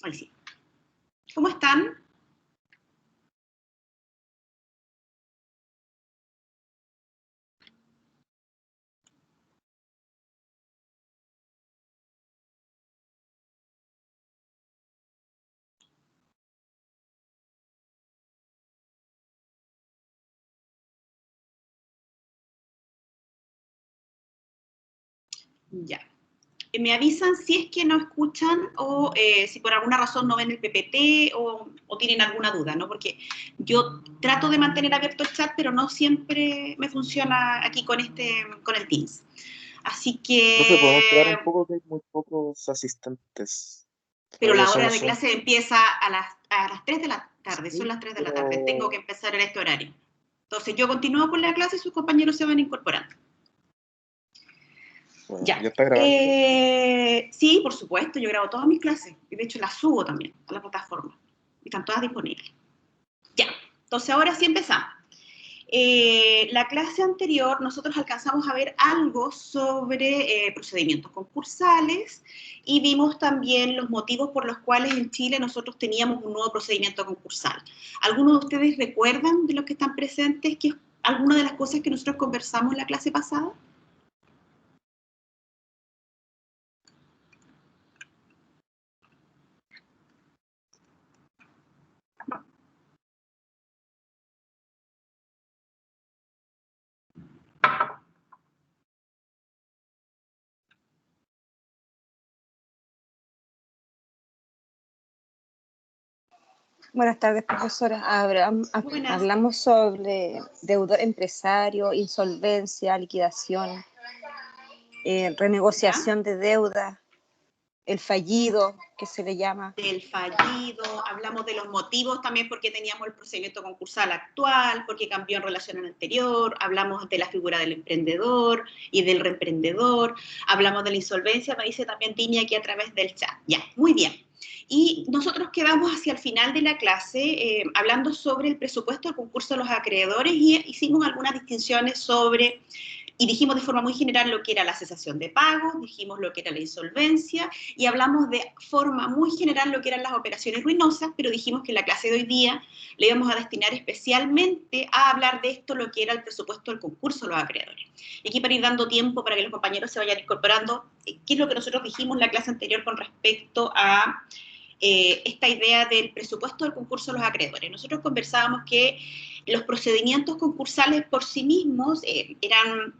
Ahí sí. ¿Cómo están? Ya. Me avisan si es que no escuchan o si por alguna razón no ven el PPT o tienen alguna duda, ¿no? Porque yo trato de mantener abierto el chat, pero no siempre me funciona aquí con el Teams. Así Profe, podemos esperar un que, poco que hay muy pocos asistentes. pero Todavía la hora somos de un... clase empieza a las 3 de la tarde, son Sí, las 3 de la tarde, tengo que pero... empezar en este horario. Entonces yo continúo con la clase y sus compañeros se van incorporando. Bueno, Ya. ¿ya está grabando? Sí, por supuesto, yo grabo todas mis clases y de hecho las subo también a la plataforma. Y están todas disponibles. Ya, entonces ahora sí empezamos. La clase anterior nosotros alcanzamos a ver algo sobre procedimientos concursales y vimos también los motivos por los cuales en Chile nosotros teníamos un nuevo procedimiento concursal. ¿Algunos de ustedes recuerdan de los que están presentes que alguna de las cosas que nosotros conversamos en la clase pasada? Buenas tardes, profesora. Buenas. Hablamos sobre deudor empresario, insolvencia, liquidación, ¿Ya? renegociación de deuda, el fallido, que se le llama. Del fallido, hablamos de los motivos también porque teníamos el procedimiento concursal actual, porque cambió en relación al anterior, hablamos de la figura del emprendedor y del reemprendedor, hablamos de la insolvencia, me dice también Tini aquí a través del chat. Ya, muy bien. Y nosotros quedamos hacia el final de la clase hablando sobre el presupuesto del concurso de los acreedores y hicimos algunas distinciones sobre y dijimos de forma muy general lo que era la cesación de pagos, dijimos lo que era la insolvencia y hablamos de forma muy general lo que eran las operaciones ruinosas, pero dijimos que en la clase de hoy día le íbamos a destinar especialmente a hablar de esto, lo que era el presupuesto del concurso de los acreedores. Y aquí para ir dando tiempo para que los compañeros se vayan incorporando, ¿qué es lo que nosotros dijimos en la clase anterior con respecto a esta idea del presupuesto del concurso de los acreedores? Nosotros conversábamos que los procedimientos concursales por sí mismos eran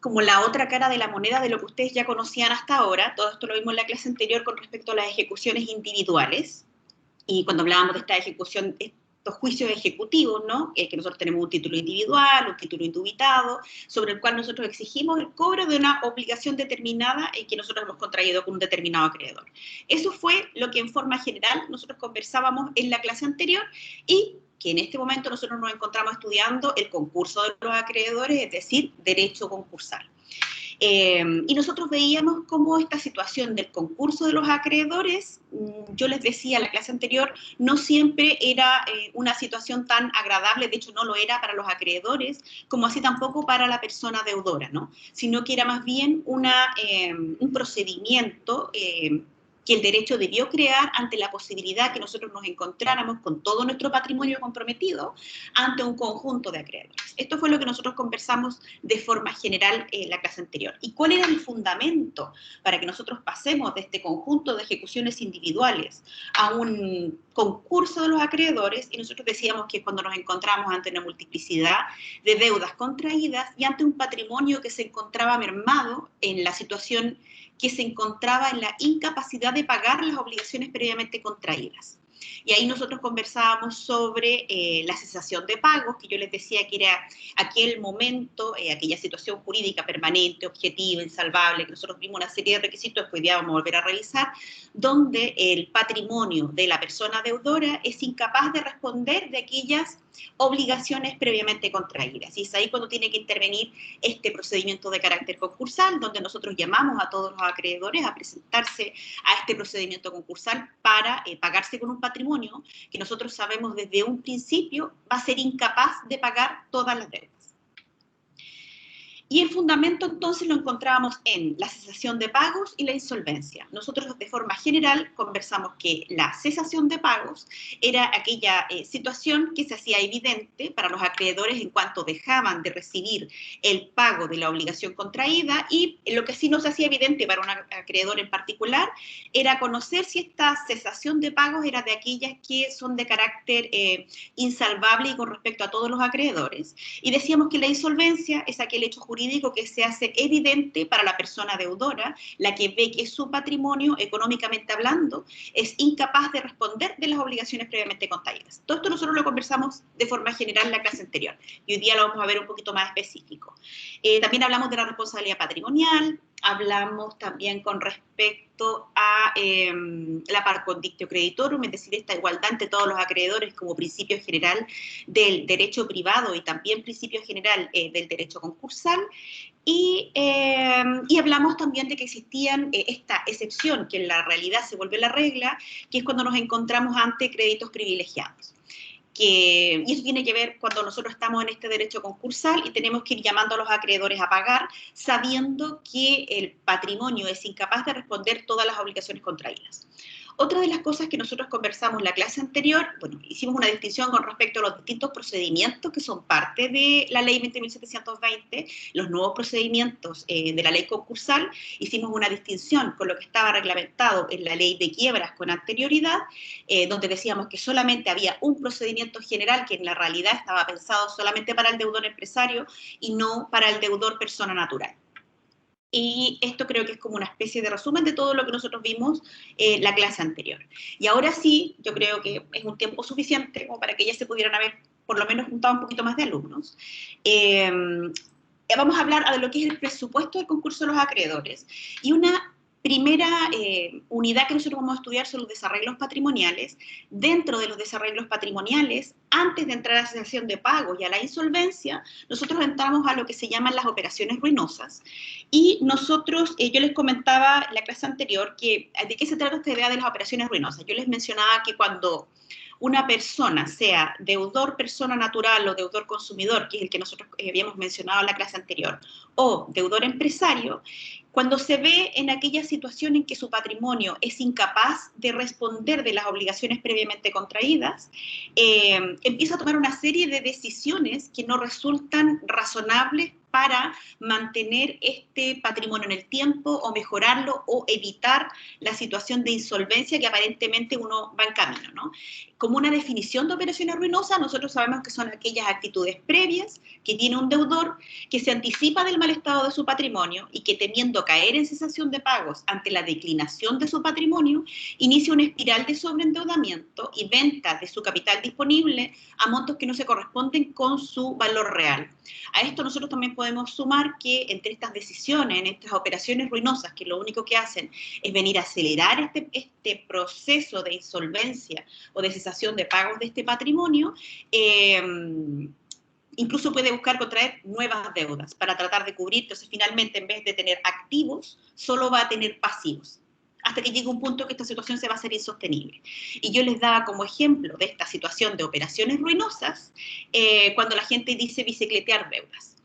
como la otra cara de la moneda de lo que ustedes ya conocían hasta ahora. Todo esto lo vimos en la clase anterior con respecto a las ejecuciones individuales. Y cuando hablábamos de esta ejecución, estos juicios ejecutivos, ¿no? Que nosotros tenemos un título individual, un título indubitado, sobre el cual nosotros exigimos el cobro de una obligación determinada que nosotros hemos contraído con un determinado acreedor. Eso fue lo que en forma general nosotros conversábamos en la clase anterior y que en este momento nosotros nos encontramos estudiando el concurso de los acreedores, es decir, derecho concursal. Y nosotros veíamos cómo esta situación del concurso de los acreedores, yo les decía en la clase anterior, no siempre era una situación tan agradable, de hecho no lo era para los acreedores, como así tampoco para la persona deudora, ¿no? Sino que era más bien un procedimiento que el derecho debió crear ante la posibilidad que nosotros nos encontráramos con todo nuestro patrimonio comprometido ante un conjunto de acreedores. Esto fue lo que nosotros conversamos de forma general en la clase anterior. ¿Y cuál era el fundamento para que nosotros pasemos de este conjunto de ejecuciones individuales a un concurso de los acreedores? Y nosotros decíamos que cuando nos encontramos ante una multiplicidad de deudas contraídas y ante un patrimonio que se encontraba mermado en la situación que se encontraba en la incapacidad de pagar las obligaciones previamente contraídas. Y ahí nosotros conversábamos sobre la cesación de pagos, que yo les decía que era aquel momento, aquella situación jurídica permanente, objetiva, insalvable, que nosotros vimos una serie de requisitos que hoy día vamos a volver a revisar, donde el patrimonio de la persona deudora es incapaz de responder de aquellas obligaciones previamente contraídas. Y es ahí cuando tiene que intervenir este procedimiento de carácter concursal, donde nosotros llamamos a todos los acreedores a presentarse a este procedimiento concursal para pagarse con un patrimonio que nosotros sabemos desde un principio va a ser incapaz de pagar todas las deudas. Y el fundamento entonces lo encontrábamos en la cesación de pagos y la insolvencia. Nosotros de forma general conversamos que la cesación de pagos era aquella situación que se hacía evidente para los acreedores en cuanto dejaban de recibir el pago de la obligación contraída, y lo que sí no se hacía evidente para un acreedor en particular era conocer si esta cesación de pagos era de aquellas que son de carácter insalvable y con respecto a todos los acreedores. Y decíamos que la insolvencia es aquel hecho jurídico que se hace evidente para la persona deudora, la que ve que su patrimonio, económicamente hablando, es incapaz de responder de las obligaciones previamente contraídas. Todo esto nosotros lo conversamos de forma general en la clase anterior, y hoy día lo vamos a ver un poquito más específico. También hablamos de la responsabilidad patrimonial, hablamos también con respecto a la par condictio creditorum, es decir, esta igualdad entre todos los acreedores como principio general del derecho privado y también principio general del derecho concursal, y hablamos también de que existían esta excepción, que en la realidad se vuelve la regla, que es cuando nos encontramos ante créditos privilegiados. Y eso tiene que ver cuando nosotros estamos en este derecho concursal y tenemos que ir llamando a los acreedores a pagar, sabiendo que el patrimonio es incapaz de responder todas las obligaciones contraídas. Otra de las cosas que nosotros conversamos en la clase anterior, bueno, hicimos una distinción con respecto a los distintos procedimientos que son parte de la ley 20.720, los nuevos procedimientos de la ley concursal. Hicimos una distinción con lo que estaba reglamentado en la ley de quiebras con anterioridad, donde decíamos que solamente había un procedimiento general que en la realidad estaba pensado solamente para el deudor empresario y no para el deudor persona natural. Y esto creo que es como una especie de resumen de todo lo que nosotros vimos en la clase anterior. Y ahora sí, yo creo que es un tiempo suficiente como para que ya se pudieran haber por lo menos juntado un poquito más de alumnos. Vamos a hablar de lo que es el presupuesto del concurso de los acreedores. Y una primera unidad que nosotros vamos a estudiar son los desarreglos patrimoniales. Dentro de los desarreglos patrimoniales, antes de entrar a la cesación de pagos y a la insolvencia, nosotros entramos a lo que se llaman las operaciones ruinosas. Y nosotros, yo les comentaba en la clase anterior que de qué se trata esta idea de las operaciones ruinosas. Yo les mencionaba que cuando una persona, sea deudor persona natural o deudor consumidor, que es el que nosotros habíamos mencionado en la clase anterior, o deudor empresario, cuando se ve en aquella situación en que su patrimonio es incapaz de responder de las obligaciones previamente contraídas, empieza a tomar una serie de decisiones que no resultan razonables para mantener este patrimonio en el tiempo o mejorarlo o evitar la situación de insolvencia que aparentemente uno va en camino, ¿no? Como una definición de operaciones ruinosas, nosotros sabemos que son aquellas actitudes previas que tiene un deudor que se anticipa del mal estado de su patrimonio y que, temiendo caer en cesación de pagos ante la declinación de su patrimonio, inicia una espiral de sobreendeudamiento y venta de su capital disponible a montos que no se corresponden con su valor real. A esto nosotros también podemos sumar que entre estas decisiones, en estas operaciones ruinosas, que lo único que hacen es venir a acelerar este proceso de insolvencia o de cesación de pagos de este patrimonio, incluso puede buscar contraer nuevas deudas para tratar de cubrir. Entonces, finalmente, en vez de tener activos, solo va a tener pasivos, hasta que llegue un punto que esta situación se va a hacer insostenible. Y yo les daba como ejemplo de esta situación de operaciones ruinosas, cuando la gente dice bicicletear deudas.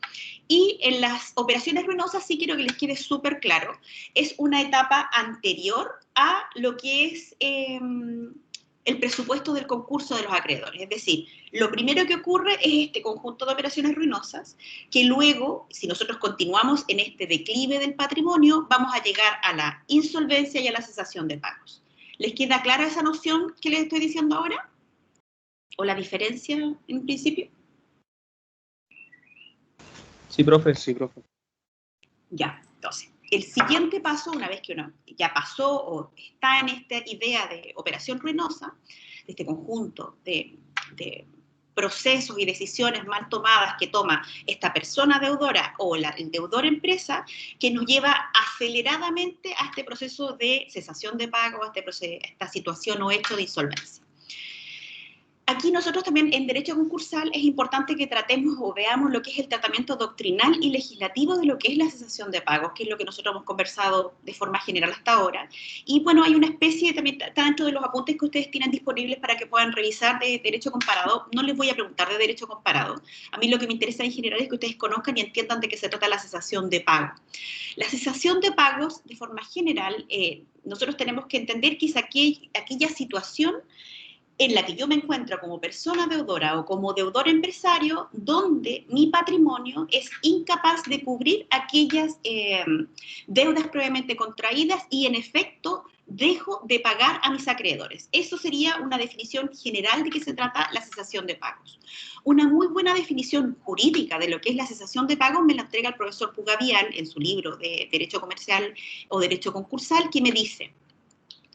Y en las operaciones ruinosas, sí quiero que les quede súper claro, es una etapa anterior a lo que es el presupuesto del concurso de los acreedores. Es decir, lo primero que ocurre es este conjunto de operaciones ruinosas, que luego, si nosotros continuamos en este declive del patrimonio, vamos a llegar a la insolvencia y a la cesación de pagos. ¿Les queda clara esa noción que les estoy diciendo ahora? ¿O la diferencia en principio? Sí, profe, sí, profe. Ya, entonces, el siguiente paso, una vez que uno ya pasó o está en esta idea de operación ruinosa, de este conjunto de procesos y decisiones mal tomadas que toma esta persona deudora o el deudor empresa, que nos lleva aceleradamente a este proceso de cesación de pago, a esta situación o hecho de insolvencia. Aquí nosotros también en derecho concursal es importante que tratemos o veamos lo que es el tratamiento doctrinal y legislativo de lo que es la cesación de pagos, que es lo que nosotros hemos conversado de forma general hasta ahora. Y bueno, hay una especie, también está dentro de los apuntes que ustedes tienen disponibles para que puedan revisar de derecho comparado. No les voy a preguntar de derecho comparado. A mí lo que me interesa en general es que ustedes conozcan y entiendan de qué se trata la cesación de pago. La cesación de pagos, de forma general, nosotros tenemos que entender que es aquella situación en la que yo me encuentro como persona deudora o como deudor empresario, donde mi patrimonio es incapaz de cubrir aquellas deudas previamente contraídas y, en efecto, dejo de pagar a mis acreedores. Eso sería una definición general de qué se trata la cesación de pagos. Una muy buena definición jurídica de lo que es la cesación de pagos me la entrega el profesor Pugavial en su libro de Derecho Comercial o Derecho Concursal, que me dice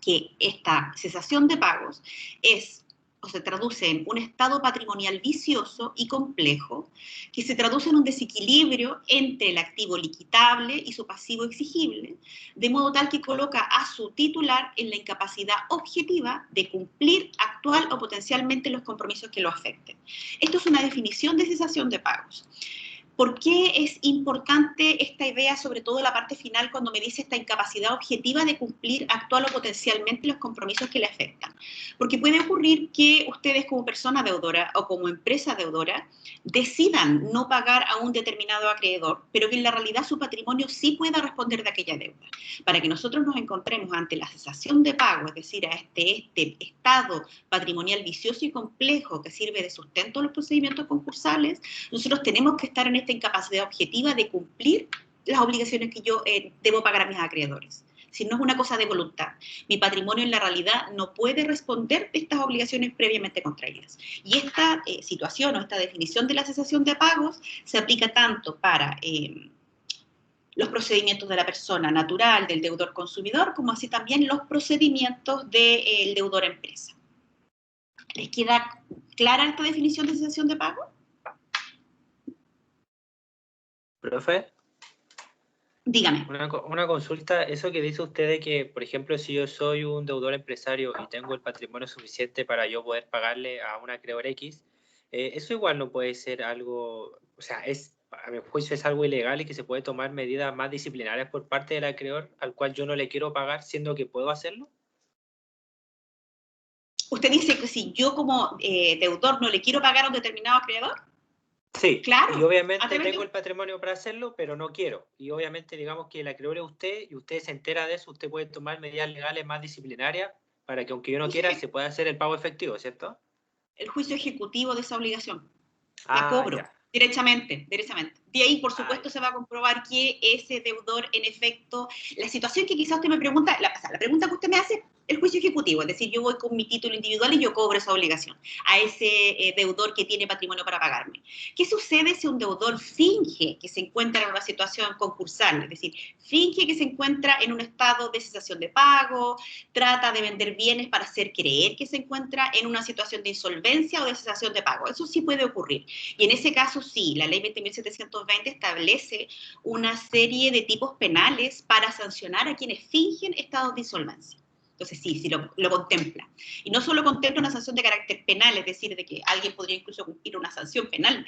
que esta cesación de pagos es o se traduce en un estado patrimonial vicioso y complejo, que se traduce en un desequilibrio entre el activo liquidable y su pasivo exigible, de modo tal que coloca a su titular en la incapacidad objetiva de cumplir actual o potencialmente los compromisos que lo afecten. Esto es una definición de cesación de pagos. ¿Por qué es importante esta idea, sobre todo la parte final, cuando me dice esta incapacidad objetiva de cumplir actual o potencialmente los compromisos que le afectan? Porque puede ocurrir que ustedes como persona deudora o como empresa deudora decidan no pagar a un determinado acreedor, pero que en la realidad su patrimonio sí pueda responder de aquella deuda. Para que nosotros nos encontremos ante la cesación de pago, es decir, a este estado patrimonial vicioso y complejo que sirve de sustento a los procedimientos concursales, nosotros tenemos que estar en esta incapacidad objetiva de cumplir las obligaciones que yo debo pagar a mis acreedores. Si no es una cosa de voluntad. Mi patrimonio en la realidad no puede responder de estas obligaciones previamente contraídas. Y esta situación o esta definición de la cesación de pagos se aplica tanto para los procedimientos de la persona natural, del deudor consumidor, como así también los procedimientos del deudor empresa. ¿Les queda clara esta definición de cesación de pago? Profe, Dígame. una consulta, eso que dice usted de que, por ejemplo, si yo soy un deudor empresario y tengo el patrimonio suficiente para yo poder pagarle a un acreedor X, eso igual no puede ser algo, o sea, a mi juicio es algo ilegal y que se puede tomar medidas más disciplinarias por parte del acreedor al cual yo no le quiero pagar, siendo que puedo hacerlo. Usted dice que si yo como deudor no le quiero pagar a un determinado acreedor. Sí, claro, y obviamente tengo el patrimonio para hacerlo, pero no quiero. Y obviamente digamos que el acreedor es usted y usted se entera de eso, usted puede tomar medidas legales más disciplinarias para que aunque yo no quiera se pueda hacer el pago efectivo, ¿cierto? El juicio ejecutivo de esa obligación. La cobro ya. derechamente. De ahí, por supuesto, se va a comprobar que ese deudor, en efecto, la situación que quizás usted me pregunta, la pregunta que usted me hace, el juicio ejecutivo, es decir, yo voy con mi título individual y yo cobro esa obligación a ese deudor que tiene patrimonio para pagarme. ¿Qué sucede si un deudor finge que se encuentra en una situación concursal? Es decir, finge que se encuentra en un estado de cesación de pago, trata de vender bienes para hacer creer que se encuentra en una situación de insolvencia o de cesación de pago. Eso sí puede ocurrir. Y en ese caso, sí, la ley 20.720 establece una serie de tipos penales para sancionar a quienes fingen estados de insolvencia. Entonces sí lo contempla. Y no solo contempla una sanción de carácter penal, es decir, de que alguien podría incluso cumplir una sanción penal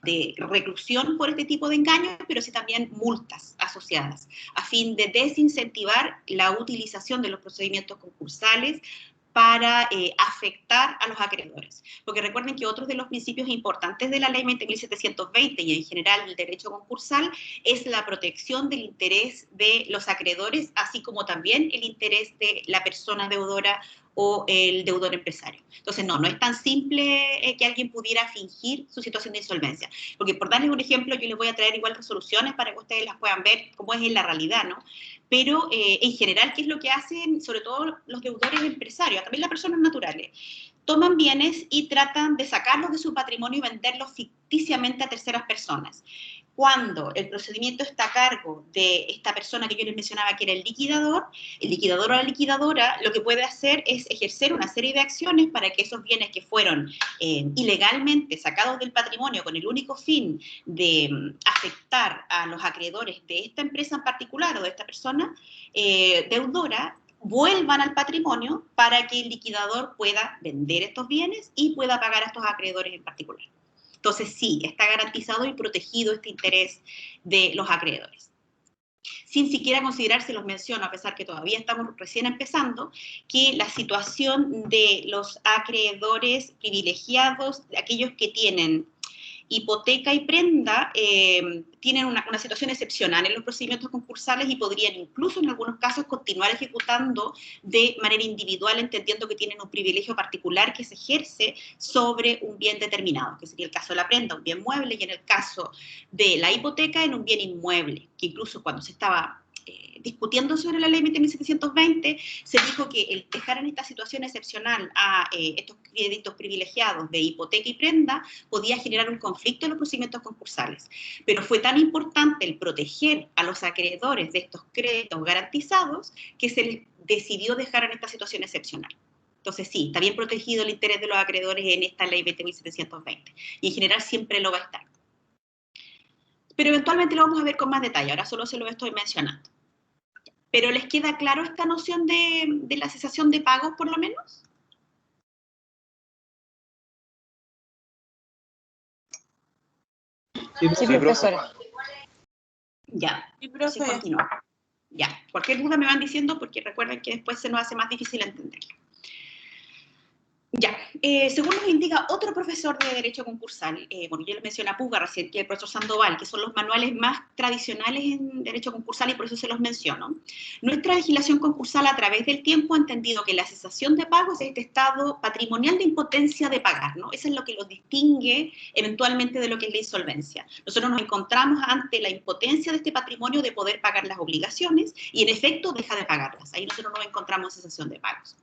de reclusión por este tipo de engaños, pero sí también multas asociadas, a fin de desincentivar la utilización de los procedimientos concursales para afectar a los acreedores. Porque recuerden que otro de los principios importantes de la ley 20.720 y en general el derecho concursal es la protección del interés de los acreedores, así como también el interés de la persona deudora o el deudor empresario. Entonces, no es tan simple que alguien pudiera fingir su situación de insolvencia. Porque por darles un ejemplo, yo les voy a traer igual resoluciones para que ustedes las puedan ver cómo es en la realidad, ¿no? Pero en general, ¿qué es lo que hacen, sobre todo los deudores empresarios, también las personas naturales? Toman bienes y tratan de sacarlos de su patrimonio y venderlos ficticiamente a terceras personas. Cuando el procedimiento está a cargo de esta persona que yo les mencionaba que era el liquidador o la liquidadora lo que puede hacer es ejercer una serie de acciones para que esos bienes que fueron ilegalmente sacados del patrimonio con el único fin de afectar a los acreedores de esta empresa en particular o de esta persona deudora, vuelvan al patrimonio para que el liquidador pueda vender estos bienes y pueda pagar a estos acreedores en particular. Entonces, sí, está garantizado y protegido este interés de los acreedores. Sin siquiera considerarse, los menciono, a pesar que todavía estamos recién empezando, que la situación de los acreedores privilegiados, aquellos que tienen hipoteca y prenda, tienen una situación excepcional en los procedimientos concursales y podrían incluso en algunos casos continuar ejecutando de manera individual, entendiendo que tienen un privilegio particular que se ejerce sobre un bien determinado, que sería el caso de la prenda, un bien mueble, y en el caso de la hipoteca, en un bien inmueble, que incluso cuando se estaba discutiendo sobre la ley 20.720, se dijo que el dejar en esta situación excepcional a estos créditos privilegiados de hipoteca y prenda podía generar un conflicto en los procedimientos concursales. Pero fue tan importante el proteger a los acreedores de estos créditos garantizados que se les decidió dejar en esta situación excepcional. Entonces sí, está bien protegido el interés de los acreedores en esta ley 20.720 y en general siempre lo va a estar. Pero eventualmente lo vamos a ver con más detalle, ahora solo se lo estoy mencionando. ¿Pero les queda claro esta noción de la cesación de pagos, por lo menos? Sí, profesora. Ya, Sí, profe. sí, continúa. Ya, cualquier duda me van diciendo porque recuerden que después se nos hace más difícil entenderlo. Ya, según nos indica otro profesor de Derecho Concursal, bueno, yo les mencioné a Puga recién, que es el profesor Sandoval, que son los manuales más tradicionales en Derecho Concursal y por eso se los menciono. Nuestra legislación concursal a través del tiempo ha entendido que la cesación de pagos es este estado patrimonial de impotencia de pagar, ¿no? Eso es lo que los distingue eventualmente de lo que es la insolvencia. Nosotros nos encontramos ante la impotencia de este patrimonio de poder pagar las obligaciones y en efecto deja de pagarlas. Ahí nosotros nos encontramos en cesación de pagos.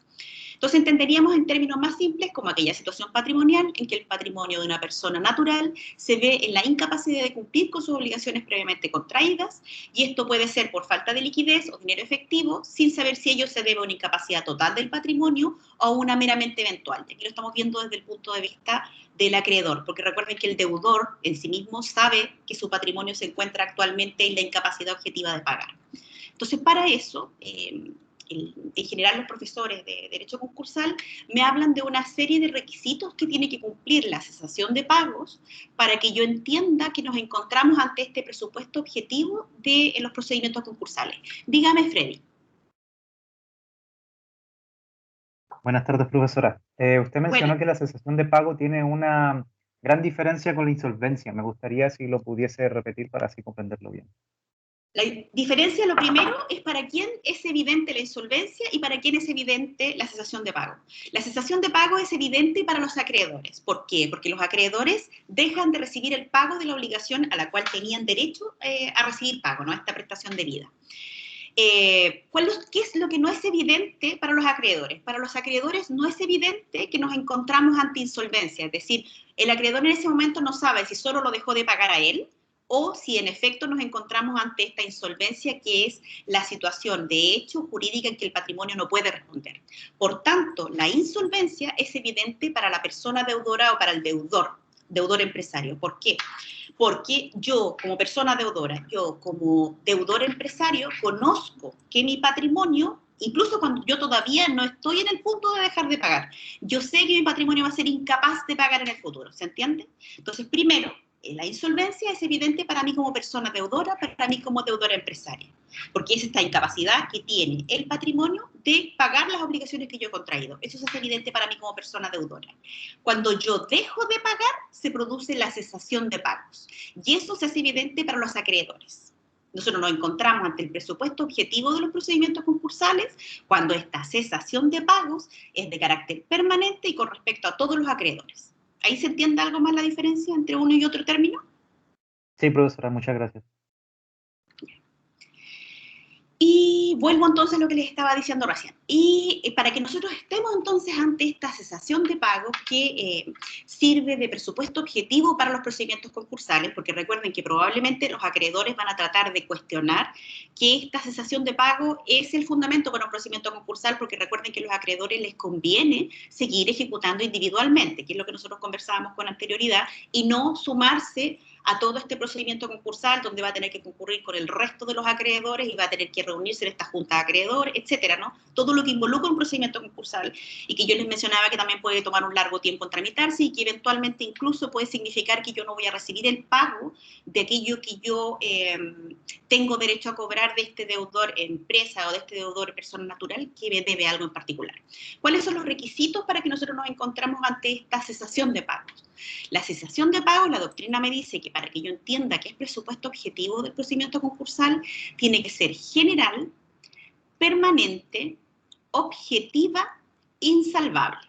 Entonces entenderíamos en términos más simples como aquella situación patrimonial en que el patrimonio de una persona natural se ve en la incapacidad de cumplir con sus obligaciones previamente contraídas, y esto puede ser por falta de liquidez o dinero efectivo, sin saber si ello se debe a una incapacidad total del patrimonio o a una meramente eventual. Aquí lo estamos viendo desde el punto de vista del acreedor, porque recuerden que el deudor en sí mismo sabe que su patrimonio se encuentra actualmente en la incapacidad objetiva de pagar. Entonces, para eso, en general los profesores de Derecho Concursal me hablan de una serie de requisitos que tiene que cumplir la cesación de pagos para que yo entienda que nos encontramos ante este presupuesto objetivo de los procedimientos concursales. Dígame, Freddy. Buenas tardes, profesora. Usted mencionó Bueno. que la cesación de pago tiene una gran diferencia con la insolvencia. Me gustaría si lo pudiese repetir para así comprenderlo bien. La diferencia, lo primero, es para quién es evidente la insolvencia y para quién es evidente la cesación de pago. La cesación de pago es evidente para los acreedores. ¿Por qué? Porque los acreedores dejan de recibir el pago de la obligación a la cual tenían derecho a recibir pago, ¿no? Esta prestación debida. ¿Qué es lo que no es evidente para los acreedores? Para los acreedores no es evidente que nos encontramos ante insolvencia, es decir, el acreedor en ese momento no sabe si solo lo dejó de pagar a él o si en efecto nos encontramos ante esta insolvencia que es la situación de hecho jurídica en que el patrimonio no puede responder. Por tanto, la insolvencia es evidente para la persona deudora o para el deudor empresario. ¿Por qué? Porque yo, como persona deudora, yo como deudor empresario, conozco que mi patrimonio, incluso cuando yo todavía no estoy en el punto de dejar de pagar, yo sé que mi patrimonio va a ser incapaz de pagar en el futuro, ¿se entiende? Entonces, primero, la insolvencia es evidente para mí como persona deudora, para mí como deudora empresaria, porque es esta incapacidad que tiene el patrimonio de pagar las obligaciones que yo he contraído. Eso es evidente para mí como persona deudora. Cuando yo dejo de pagar, se produce la cesación de pagos, y eso se hace evidente para los acreedores. Nosotros nos encontramos ante el presupuesto objetivo de los procedimientos concursales cuando esta cesación de pagos es de carácter permanente y con respecto a todos los acreedores. ¿Ahí se entiende algo más la diferencia entre uno y otro término? Sí, profesora, muchas gracias. Y vuelvo entonces a lo que les estaba diciendo recién. Y para que nosotros estemos entonces ante esta cesación de pagos que sirve de presupuesto objetivo para los procedimientos concursales, porque recuerden que probablemente los acreedores van a tratar de cuestionar que esta cesación de pago es el fundamento para un procedimiento concursal, porque recuerden que a los acreedores les conviene seguir ejecutando individualmente, que es lo que nosotros conversábamos con anterioridad, y no sumarse a todo este procedimiento concursal, donde va a tener que concurrir con el resto de los acreedores y va a tener que reunirse en esta junta de acreedores, etcétera, ¿no? Todo lo que involucra un procedimiento concursal y que yo les mencionaba que también puede tomar un largo tiempo en tramitarse y que eventualmente incluso puede significar que yo no voy a recibir el pago de aquello que yo tengo derecho a cobrar de este deudor empresa o de este deudor persona natural que me debe algo en particular. ¿Cuáles son los requisitos para que nosotros nos encontramos ante esta cesación de pagos? La cesación de pagos, la doctrina me dice que para que yo entienda que es presupuesto objetivo del procedimiento concursal, tiene que ser general, permanente, objetiva, insalvable.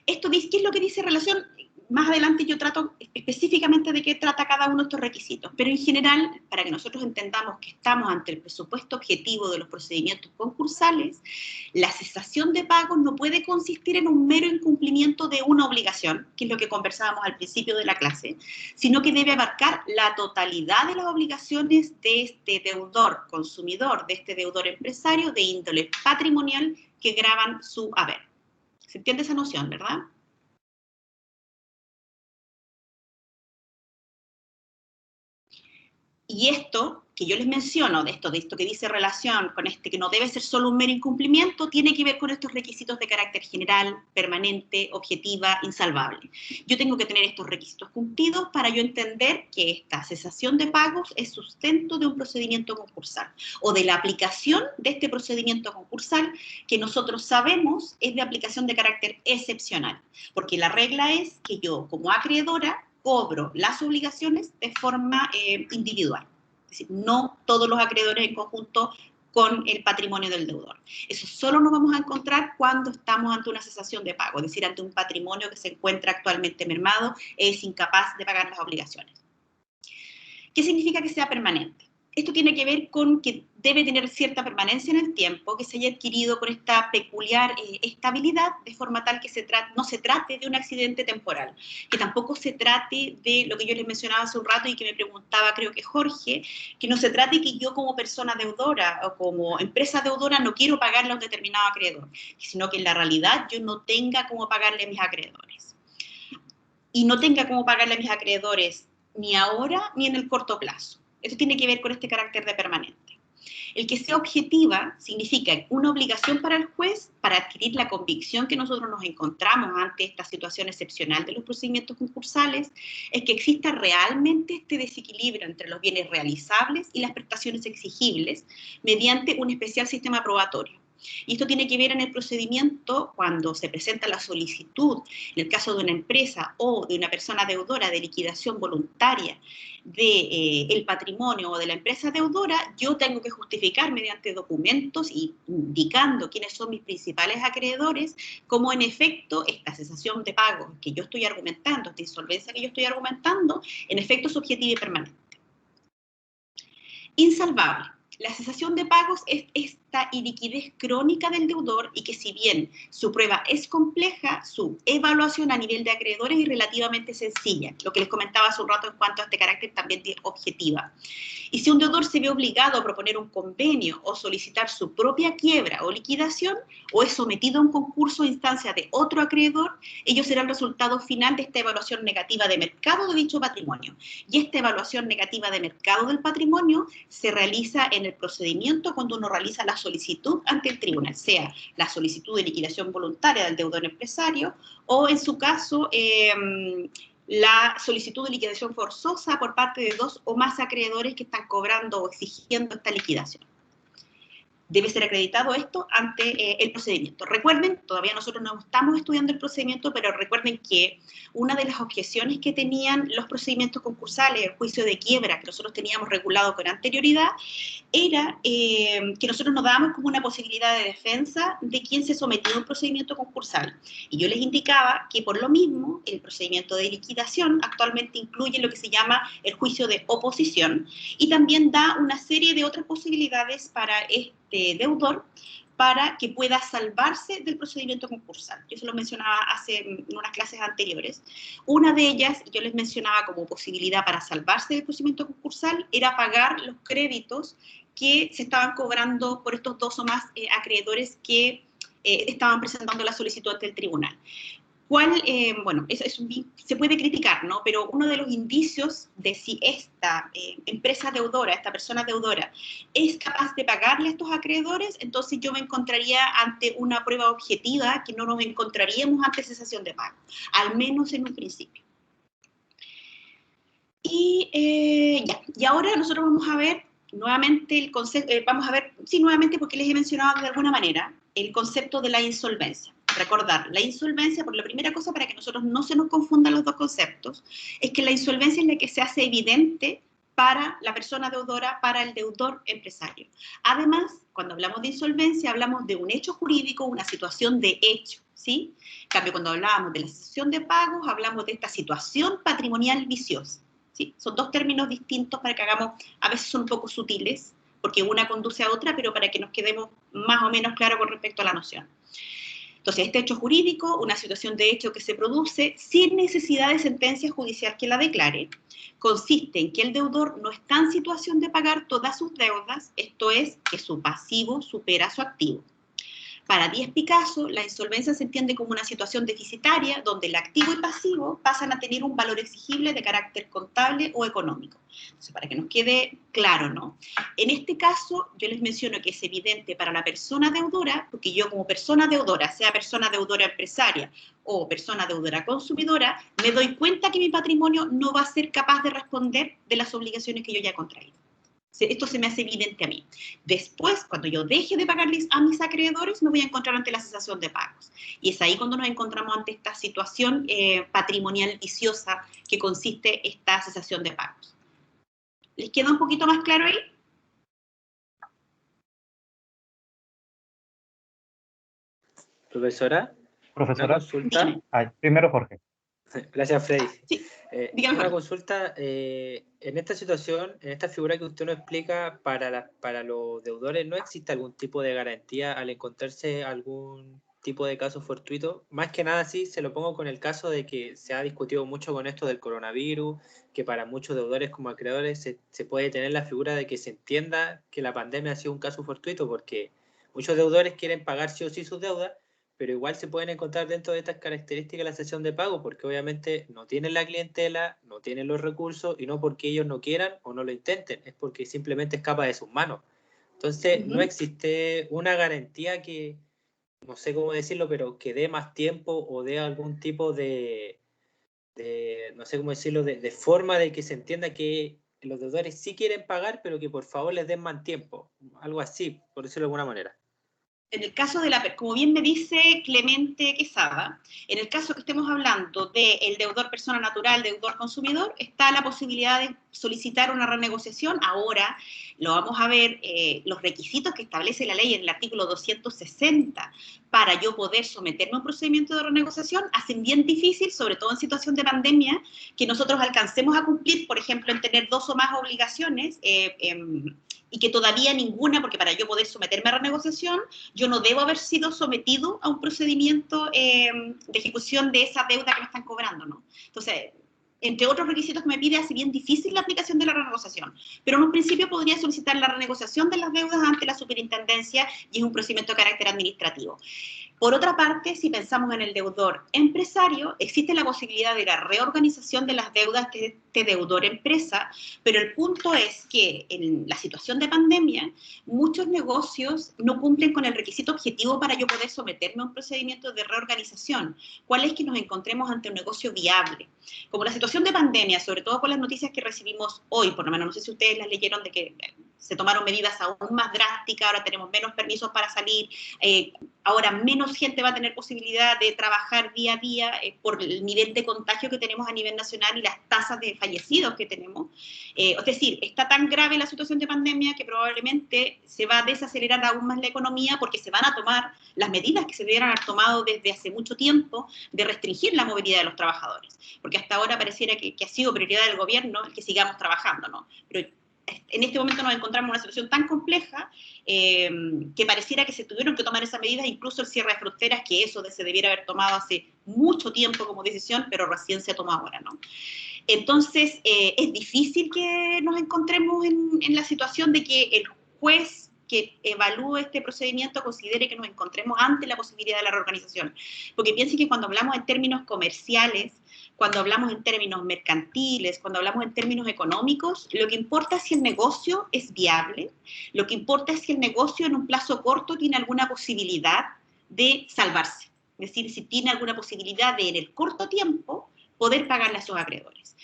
Esto dice, ¿qué es lo que dice relación? Más adelante yo trato específicamente de qué trata cada uno de estos requisitos, pero en general, para que nosotros entendamos que estamos ante el presupuesto objetivo de los procedimientos concursales, la cesación de pagos no puede consistir en un mero incumplimiento de una obligación, que es lo que conversábamos al principio de la clase, sino que debe abarcar la totalidad de las obligaciones de este deudor consumidor, de este deudor empresario de índole patrimonial que gravan su haber. ¿Se entiende esa noción, verdad? Y esto que yo les menciono, de esto que dice relación con que no debe ser solo un mero incumplimiento, tiene que ver con estos requisitos de carácter general, permanente, objetiva, insalvable. Yo tengo que tener estos requisitos cumplidos para yo entender que esta cesación de pagos es sustento de un procedimiento concursal o de la aplicación de este procedimiento concursal que nosotros sabemos es de aplicación de carácter excepcional, porque la regla es que yo como acreedora cobro las obligaciones de forma individual. Es decir, no todos los acreedores en conjunto con el patrimonio del deudor. Eso solo nos vamos a encontrar cuando estamos ante una cesación de pago, es decir, ante un patrimonio que se encuentra actualmente mermado, es incapaz de pagar las obligaciones. ¿Qué significa que sea permanente? Esto tiene que ver con que debe tener cierta permanencia en el tiempo, que se haya adquirido con esta peculiar estabilidad, de forma tal que no se trate de un accidente temporal, que tampoco se trate de lo que yo les mencionaba hace un rato y que me preguntaba, creo que Jorge, que no se trate que yo como persona deudora o como empresa deudora no quiero pagarle a un determinado acreedor, sino que en la realidad yo no tenga cómo pagarle a mis acreedores. Y no tenga cómo pagarle a mis acreedores ni ahora ni en el corto plazo. Esto tiene que ver con este carácter de permanente. El que sea objetiva significa una obligación para el juez para adquirir la convicción que nosotros nos encontramos ante esta situación excepcional de los procedimientos concursales, es que exista realmente este desequilibrio entre los bienes realizables y las prestaciones exigibles mediante un especial sistema probatorio. Y esto tiene que ver en el procedimiento cuando se presenta la solicitud, en el caso de una empresa o de una persona deudora de liquidación voluntaria del patrimonio o de la empresa deudora, yo tengo que justificar mediante documentos indicando quiénes son mis principales acreedores, cómo en efecto esta cesación de pagos que yo estoy argumentando, esta insolvencia que yo estoy argumentando, en efecto es objetiva y permanente. Insalvable. La cesación de pagos es esta iliquidez crónica del deudor y que si bien su prueba es compleja, su evaluación a nivel de acreedores es relativamente sencilla, lo que les comentaba hace un rato en cuanto a este carácter también de objetiva. Y si un deudor se ve obligado a proponer un convenio o solicitar su propia quiebra o liquidación, o es sometido a un concurso a instancia de otro acreedor, ello será el resultado final de esta evaluación negativa de mercado de dicho patrimonio. Y esta evaluación negativa de mercado del patrimonio se realiza en el procedimiento cuando uno realiza la solicitud ante el tribunal, sea la solicitud de liquidación voluntaria del deudor empresario o, en su caso, la solicitud de liquidación forzosa por parte de dos o más acreedores que están cobrando o exigiendo esta liquidación. Debe ser acreditado esto ante el procedimiento. Recuerden, todavía nosotros no estamos estudiando el procedimiento, pero recuerden que una de las objeciones que tenían los procedimientos concursales, el juicio de quiebra que nosotros teníamos regulado con anterioridad, era que nosotros nos dábamos como una posibilidad de defensa de quien se sometió a un procedimiento concursal. Y yo les indicaba que por lo mismo el procedimiento de liquidación actualmente incluye lo que se llama el juicio de oposición y también da una serie de otras posibilidades para este deudor para que pueda salvarse del procedimiento concursal. Yo se lo mencionaba en unas clases anteriores. Una de ellas, yo les mencionaba como posibilidad para salvarse del procedimiento concursal, era pagar los créditos que se estaban cobrando por estos dos o más acreedores que estaban presentando la solicitud ante el tribunal. Bueno, se puede criticar, ¿no? Pero uno de los indicios de si esta empresa deudora, esta persona deudora, es capaz de pagarle a estos acreedores, entonces yo me encontraría ante una prueba objetiva que no nos encontraríamos ante cesación de pago, al menos en un principio. Y ahora nosotros vamos a ver nuevamente el concepto, nuevamente porque les he mencionado de alguna manera el concepto de la insolvencia. Recordar, la insolvencia, por la primera cosa, para que nosotros no se nos confundan los dos conceptos, es que la insolvencia es la que se hace evidente para la persona deudora, para el deudor empresario. Además, cuando hablamos de insolvencia, hablamos de un hecho jurídico, una situación de hecho, ¿sí? En cambio, cuando hablábamos de la cesación de pagos, hablamos de esta situación patrimonial viciosa, ¿sí? Son dos términos distintos para que hagamos, a veces son un poco sutiles, porque una conduce a otra, pero para que nos quedemos más o menos claros con respecto a la noción. Entonces, este hecho jurídico, una situación de hecho que se produce sin necesidad de sentencia judicial que la declare, consiste en que el deudor no está en situación de pagar todas sus deudas, esto es, que su pasivo supera su activo. Para Díaz Picasso, la insolvencia se entiende como una situación deficitaria donde el activo y pasivo pasan a tener un valor exigible de carácter contable o económico. Entonces, para que nos quede claro, ¿no? En este caso, yo les menciono que es evidente para la persona deudora, porque yo como persona deudora, sea persona deudora empresaria o persona deudora consumidora, me doy cuenta que mi patrimonio no va a ser capaz de responder de las obligaciones que yo ya he contraído. Esto se me hace evidente a mí. Después, cuando yo deje de pagarles a mis acreedores, me voy a encontrar ante la cesación de pagos. Y es ahí cuando nos encontramos ante esta situación patrimonial viciosa que consiste esta cesación de pagos. ¿Les queda un poquito más claro ahí? Profesora, Profesora. una consulta. Primero Jorge. Gracias, Freddy. Sí, una consulta, en esta situación, en esta figura que usted nos explica, para los deudores, ¿no existe algún tipo de garantía al encontrarse algún tipo de caso fortuito? Más que nada, sí, se lo pongo con el caso de que se ha discutido mucho con esto del coronavirus, que para muchos deudores como acreedores se puede tener la figura de que se entienda que la pandemia ha sido un caso fortuito, porque muchos deudores quieren pagar sí o sí sus deudas, pero igual se pueden encontrar dentro de estas características de la sesión de pago, porque obviamente no tienen la clientela, no tienen los recursos, y no porque ellos no quieran o no lo intenten, es porque simplemente escapa de sus manos. Entonces, no existe una garantía que, no sé cómo decirlo, pero que dé más tiempo o dé algún tipo de no sé cómo decirlo, de forma de que se entienda que los deudores sí quieren pagar, pero que por favor les den más tiempo, algo así, por decirlo de alguna manera. En el caso de como bien me dice Clemente Quesada, en el caso que estemos hablando del deudor persona natural, deudor consumidor, está la posibilidad de solicitar una renegociación. Ahora lo vamos a ver, los requisitos que establece la ley en el artículo 260 para yo poder someterme a un procedimiento de renegociación hacen bien difícil, sobre todo en situación de pandemia, que nosotros alcancemos a cumplir, por ejemplo, en tener 2 o más obligaciones, y que todavía ninguna, porque para yo poder someterme a renegociación, yo no debo haber sido sometido a un procedimiento de ejecución de esa deuda que me están cobrando, ¿no? Entonces, entre otros requisitos que me pide, hace bien difícil la aplicación de la renegociación, pero en un principio podría solicitar la renegociación de las deudas ante la superintendencia y es un procedimiento de carácter administrativo. Por otra parte, si pensamos en el deudor empresario, existe la posibilidad de la reorganización de las deudas de este deudor empresa, pero el punto es que en la situación de pandemia, muchos negocios no cumplen con el requisito objetivo para yo poder someterme a un procedimiento de reorganización. ¿Cuál es? Que nos encontremos ante un negocio viable. Como la situación de pandemia, sobre todo con las noticias que recibimos hoy, por lo menos no sé si ustedes las leyeron, de que se tomaron medidas aún más drásticas, ahora tenemos menos permisos para salir, ahora menos gente va a tener posibilidad de trabajar día a día por el nivel de contagio que tenemos a nivel nacional y las tasas de fallecidos que tenemos. Es decir, está tan grave la situación de pandemia que probablemente se va a desacelerar aún más la economía porque se van a tomar las medidas que se debieran haber tomado desde hace mucho tiempo de restringir la movilidad de los trabajadores. Porque hasta ahora pareciera que ha sido prioridad del gobierno el que sigamos trabajando, ¿no? Pero en este momento nos encontramos en una situación tan compleja que pareciera que se tuvieron que tomar esas medidas, incluso el cierre de fronteras, que eso se debiera haber tomado hace mucho tiempo como decisión, pero recién se toma ahora, ¿no? Entonces, es difícil que nos encontremos en la situación de que el juez que evalúe este procedimiento considere que nos encontremos ante la posibilidad de la reorganización. Porque piensen que cuando hablamos en términos comerciales, cuando hablamos en términos mercantiles, cuando hablamos en términos económicos, lo que importa es si el negocio es viable, lo que importa es si el negocio en un plazo corto tiene alguna posibilidad de salvarse. Es decir, si tiene alguna posibilidad de en el corto tiempo poder pagarle a sus acreedores.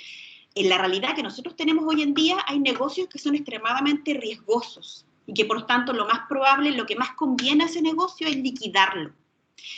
En la realidad que nosotros tenemos hoy en día hay negocios que son extremadamente riesgosos y que por tanto lo más probable, lo que más conviene a ese negocio es liquidarlo.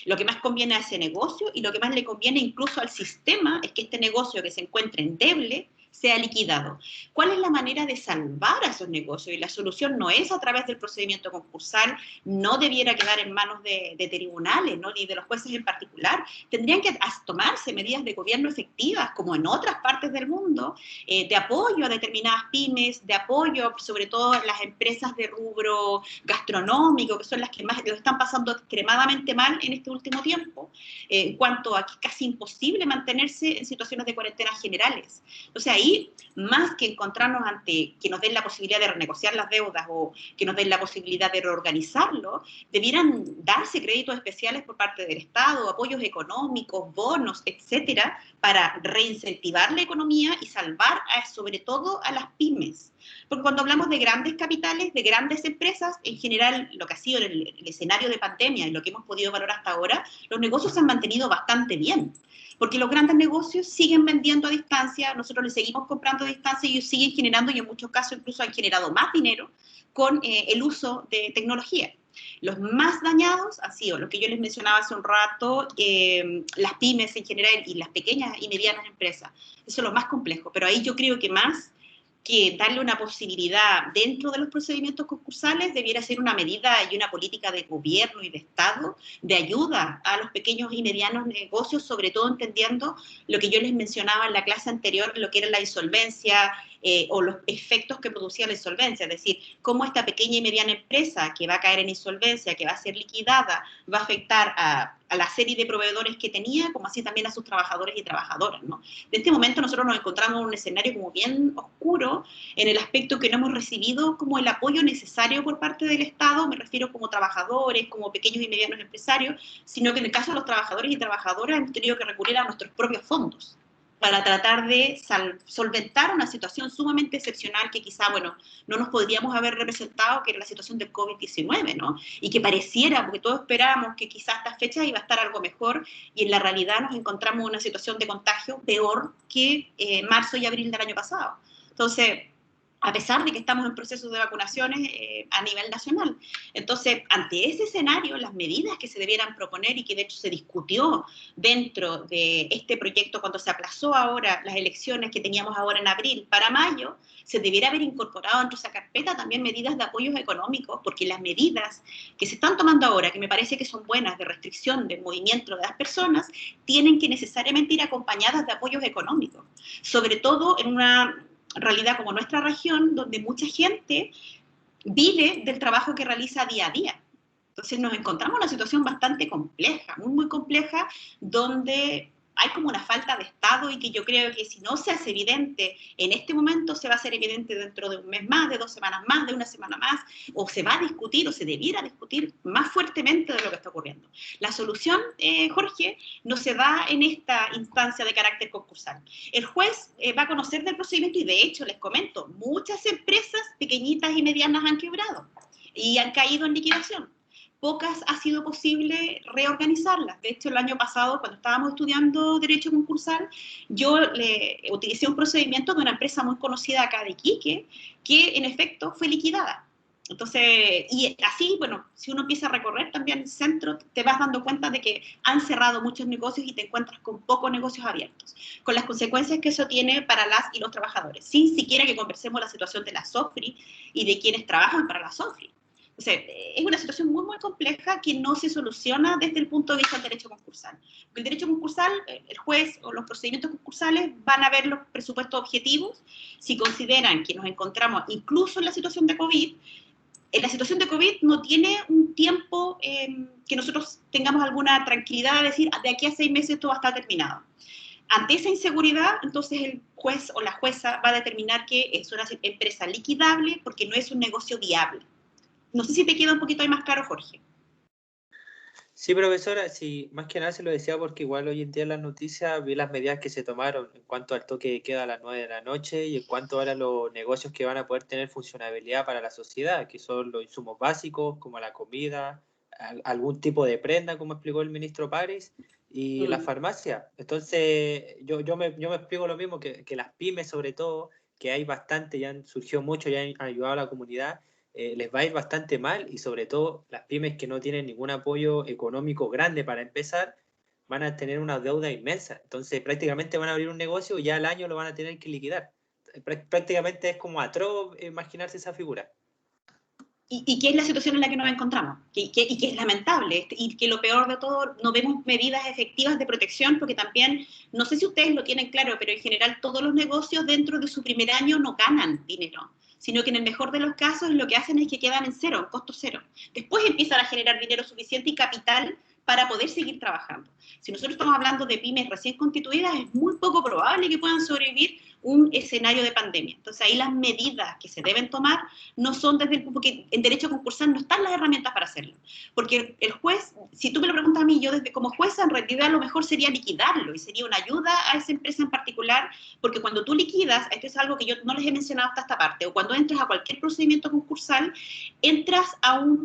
Lo que más conviene a ese negocio y lo que más le conviene incluso al sistema es que este negocio que se encuentre endeble sea liquidado. ¿Cuál es la manera de salvar a esos negocios? Y la solución no es a través del procedimiento concursal, no debiera quedar en manos de tribunales, ¿no? Ni de los jueces en particular. Tendrían que tomarse medidas de gobierno efectivas, como en otras partes del mundo, de apoyo a determinadas pymes, de apoyo sobre todo a las empresas de rubro gastronómico, que son las que más lo están pasando extremadamente mal en este último tiempo, en cuanto a que es casi imposible mantenerse en situaciones de cuarentena generales. O sea, ahí, más que encontrarnos ante que nos den la posibilidad de renegociar las deudas o que nos den la posibilidad de reorganizarlo, debieran darse créditos especiales por parte del Estado, apoyos económicos, bonos, etcétera, para reincentivar la economía y salvar sobre todo a las pymes. Porque cuando hablamos de grandes capitales, de grandes empresas, en general lo que ha sido el escenario de pandemia y lo que hemos podido valorar hasta ahora, los negocios se han mantenido bastante bien. Porque los grandes negocios siguen vendiendo a distancia, nosotros les seguimos comprando a distancia y ellos siguen generando, y en muchos casos incluso han generado más dinero con el uso de tecnología. Los más dañados han sido los que yo les mencionaba hace un rato, las pymes en general y las pequeñas y medianas empresas. Eso es lo más complejo, pero ahí yo creo que más que darle una posibilidad dentro de los procedimientos concursales debiera ser una medida y una política de gobierno y de Estado de ayuda a los pequeños y medianos negocios, sobre todo entendiendo lo que yo les mencionaba en la clase anterior, lo que era la insolvencia o los efectos que producía la insolvencia, es decir, cómo esta pequeña y mediana empresa que va a caer en insolvencia, que va a ser liquidada, va a afectar a la serie de proveedores que tenía, como así también a sus trabajadores y trabajadoras, ¿no? En este momento nosotros nos encontramos en un escenario como bien oscuro, en el aspecto que no hemos recibido como el apoyo necesario por parte del Estado, me refiero como trabajadores, como pequeños y medianos empresarios, sino que en el caso de los trabajadores y trabajadoras hemos tenido que recurrir a nuestros propios fondos para tratar de solventar una situación sumamente excepcional que quizá, bueno, no nos podríamos haber representado, que era la situación del COVID-19, ¿no? Y que pareciera, porque todos esperábamos que quizás a estas fechas iba a estar algo mejor, y en la realidad nos encontramos en una situación de contagio peor que marzo y abril del año pasado. Entonces, a pesar de que estamos en procesos de vacunaciones a nivel nacional. Entonces, ante ese escenario, las medidas que se debieran proponer y que de hecho se discutió dentro de este proyecto cuando se aplazó ahora las elecciones que teníamos ahora en abril para mayo, se debiera haber incorporado dentro de esa carpeta también medidas de apoyos económicos, porque las medidas que se están tomando ahora, que me parece que son buenas, de restricción del movimiento de las personas, tienen que necesariamente ir acompañadas de apoyos económicos, sobre todo en una realidad como nuestra región, donde mucha gente vive del trabajo que realiza día a día. Entonces nos encontramos en una situación bastante compleja, muy, muy compleja, donde hay como una falta de Estado y que yo creo que si no se hace evidente en este momento, se va a hacer evidente dentro de un mes más, de 2 semanas más, de una semana más, o se va a discutir o se debiera discutir más fuertemente de lo que está ocurriendo. La solución, Jorge, no se da en esta instancia de carácter concursal. El juez va a conocer del procedimiento y de hecho, les comento, muchas empresas pequeñitas y medianas han quebrado y han caído en liquidación. Pocas ha sido posible reorganizarlas. De hecho, el año pasado, cuando estábamos estudiando Derecho Concursal, yo utilicé un procedimiento de una empresa muy conocida acá de Iquique, que en efecto fue liquidada. Entonces, y así, bueno, si uno empieza a recorrer también el centro, te vas dando cuenta de que han cerrado muchos negocios y te encuentras con pocos negocios abiertos, con las consecuencias que eso tiene para las y los trabajadores, sin siquiera que conversemos la situación de la SOFRI y de quienes trabajan para la SOFRI. O sea, es una situación muy, muy compleja que no se soluciona desde el punto de vista del derecho concursal. Porque el derecho concursal, el juez o los procedimientos concursales van a ver los presupuestos objetivos si consideran que nos encontramos incluso en la situación de COVID. En la situación de COVID no tiene un tiempo que nosotros tengamos alguna tranquilidad de decir, de aquí a 6 meses esto va a estar terminado. Ante esa inseguridad, entonces el juez o la jueza va a determinar que es una empresa liquidable porque no es un negocio viable. No sé si te queda un poquito ahí más claro, Jorge. Sí, profesora, sí, más que nada se lo decía porque igual hoy en día en las noticias vi las medidas que se tomaron en cuanto al toque de queda a las 9 de la noche y en cuanto ahora a los negocios que van a poder tener funcionalidad para la sociedad, que son los insumos básicos como la comida, algún tipo de prenda, como explicó el ministro París, y la farmacia. Entonces, yo me explico lo mismo, que las pymes sobre todo, que hay bastante, ya han surgido mucho, ya han ayudado a la comunidad, les va a ir bastante mal y sobre todo las pymes que no tienen ningún apoyo económico grande para empezar van a tener una deuda inmensa. Entonces prácticamente van a abrir un negocio y ya al año lo van a tener que liquidar. Prácticamente es como atroz imaginarse esa figura. ¿Y qué es la situación en la que nos encontramos? Y que es lamentable, y que lo peor de todo, no vemos medidas efectivas de protección, porque también, no sé si ustedes lo tienen claro, pero en general todos los negocios dentro de su primer año no ganan dinero, sino que en el mejor de los casos lo que hacen es que quedan en cero, en costo cero. Después empiezan a generar dinero suficiente y capital para poder seguir trabajando. Si nosotros estamos hablando de pymes recién constituidas, es muy poco probable que puedan sobrevivir un escenario de pandemia. Entonces ahí las medidas que se deben tomar no son desde el, porque en derecho concursal no están las herramientas para hacerlo. Porque el juez, si tú me lo preguntas a mí, yo desde como jueza en realidad lo mejor sería liquidarlo y sería una ayuda a esa empresa en particular, porque cuando tú liquidas, esto es algo que yo no les he mencionado hasta esta parte, o cuando entras a cualquier procedimiento concursal, entras a un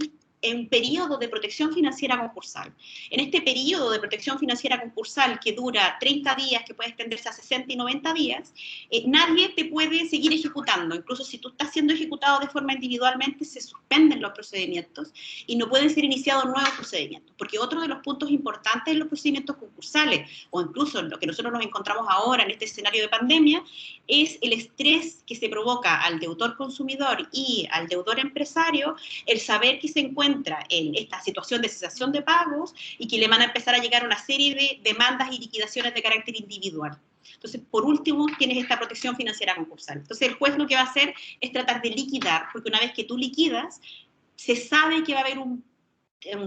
periodo de protección financiera concursal. En este periodo de protección financiera concursal que dura 30 días, que puede extenderse a 60 y 90 días, nadie te puede seguir ejecutando. Incluso si tú estás siendo ejecutado de forma individualmente, se suspenden los procedimientos y no pueden ser iniciados nuevos procedimientos. Porque otro de los puntos importantes en los procedimientos concursales, o incluso en lo que nosotros nos encontramos ahora en este escenario de pandemia, es el estrés que se provoca al deudor consumidor y al deudor empresario, el saber que se encuentra en esta situación de cesación de pagos y que le van a empezar a llegar una serie de demandas y liquidaciones de carácter individual. Entonces, por último, tienes esta protección financiera concursal. Entonces, el juez lo que va a hacer es tratar de liquidar, porque una vez que tú liquidas, se sabe que va a haber un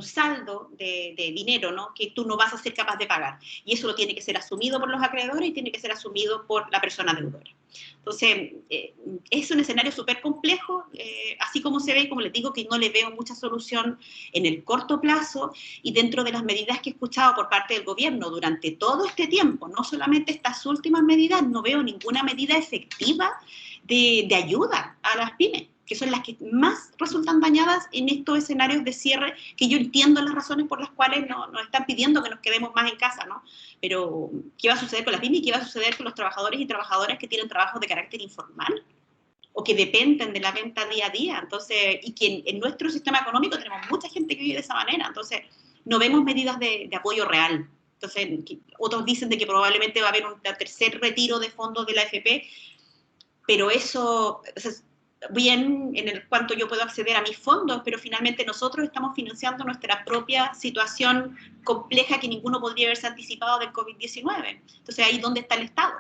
saldo de dinero, ¿no?, que tú no vas a ser capaz de pagar. Y eso lo tiene que ser asumido por los acreedores y tiene que ser asumido por la persona deudora. Entonces, es un escenario súper complejo, así como se ve, como les digo, que no le veo mucha solución en el corto plazo, y dentro de las medidas que he escuchado por parte del gobierno durante todo este tiempo, no solamente estas últimas medidas, no veo ninguna medida efectiva de ayuda a las pymes, que son las que más resultan dañadas en estos escenarios de cierre, que yo entiendo las razones por las cuales nos están pidiendo que nos quedemos más en casa, ¿no? Pero, ¿qué va a suceder con las pymes y qué va a suceder con los trabajadores y trabajadoras que tienen trabajos de carácter informal o que dependen de la venta día a día? Entonces, y que en nuestro sistema económico tenemos mucha gente que vive de esa manera, entonces no vemos medidas de apoyo real. Entonces, otros dicen de que probablemente va a haber un tercer retiro de fondos de la AFP, pero eso, o sea, bien en el cuanto yo puedo acceder a mis fondos, pero finalmente nosotros estamos financiando nuestra propia situación compleja que ninguno podría haberse anticipado del COVID-19. Entonces, ahí ¿dónde está el Estado?